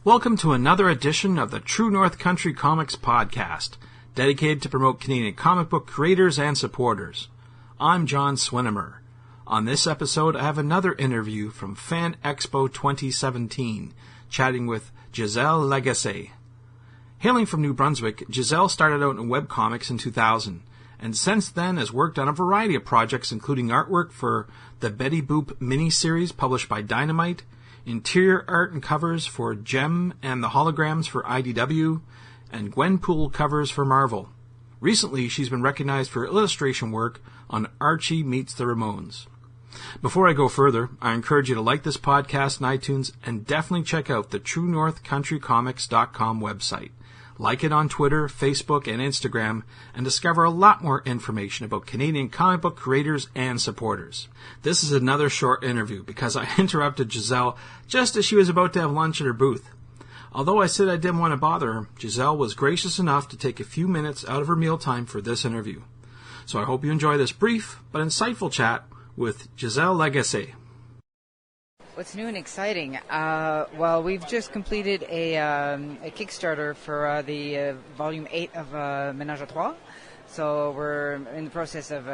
Welcome to another edition of the True North Country Comics podcast, dedicated to promote Canadian comic book creators and supporters. I'm John Swinimer. On this episode, I have another interview from Fan Expo 2017, chatting with Gisèle Lagacé. Hailing from New Brunswick, Gisèle started out in webcomics in 2000, and since then has worked on a variety of projects, including artwork for the Betty Boop miniseries published by Dynamite, interior art and covers for Gem and the holograms for IDW, and Gwenpool covers for Marvel. Recently, she's been recognized for illustration work on Archie Meets the Ramones. Before I go further, I encourage you to like this podcast on iTunes and definitely check out the TrueNorthCountryComics.com website. Like it on Twitter, Facebook, and Instagram, and discover a lot more information about Canadian comic book creators and supporters. This is another short interview because I interrupted Gisèle just as she was about to have lunch at her booth. Although I said I didn't want to bother her, Gisèle was gracious enough to take a few minutes out of her mealtime for this interview. So I hope you enjoy this brief but insightful chat with Gisèle Lagacé. What's new and exciting? Well, we've just completed a Kickstarter for the Volume 8 of Ménage à Trois. So we're in the process of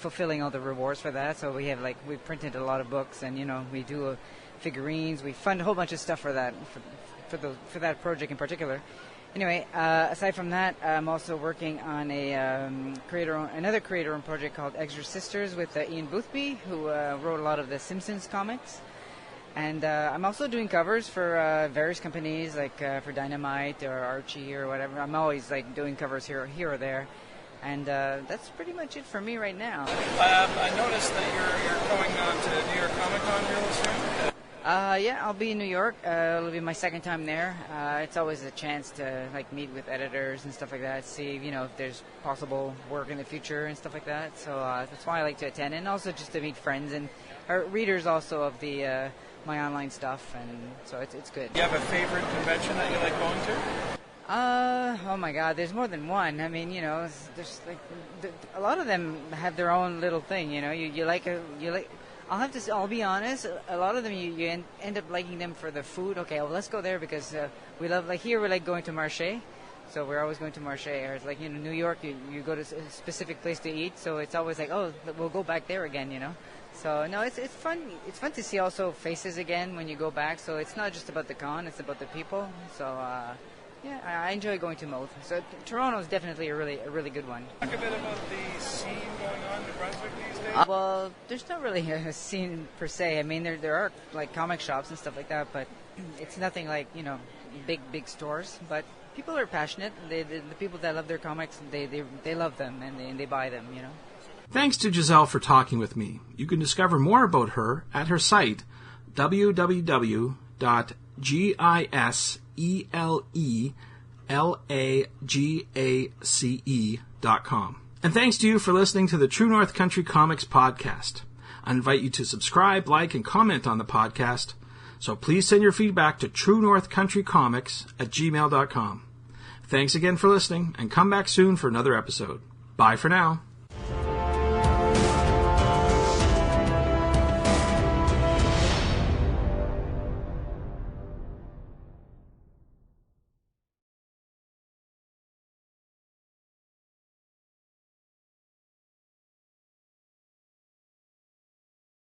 fulfilling all the rewards for that. So we printed a lot of books, and we do figurines. We fund a whole bunch of stuff for that for that project in particular. Anyway, aside from that, I'm also working on another creator-owned project called Extra Sisters with Ian Boothby, who wrote a lot of the Simpsons comics. And I'm also doing covers for various companies, like for Dynamite or Archie or whatever. I'm always doing covers here or there, and that's pretty much it for me right now. I noticed that you're going to New York Comic Con real soon. Yeah, I'll be in New York. It'll be my second time there. It's always a chance to meet with editors and stuff like that, see if there's possible work in the future and stuff like that. So that's why I like to attend, and also just to meet friends and readers also of the my online stuff, and so it's good. Do you have a favorite convention that you like going to? Oh my God, there's more than one. I mean, there's a lot of them have their own little thing. You like. I'll be honest. A lot of them you end up liking them for the food. Okay, well let's go there because we love here we like going to Marché. So we're always going to Marché. Or it's New York, you go to a specific place to eat. So it's always we'll go back there again. So no, it's fun. It's fun to see also faces again when you go back. So it's not just about the con; it's about the people. So yeah, I enjoy going to both. So Toronto is definitely a really good one. Talk a bit about the scene going on in New Brunswick these days. Well, there's not really a scene per se. I mean, there are comic shops and stuff like that, but it's nothing big stores. But people are passionate. The people that love their comics, they love them and they buy them. Thanks to Gisèle for talking with me. You can discover more about her at her site, www.giselelagace.com. And thanks to you for listening to the True North Country Comics podcast. I invite you to subscribe, like, and comment on the podcast. So please send your feedback to truenorthcountrycomics@gmail.com. Thanks again for listening, and come back soon for another episode. Bye for now.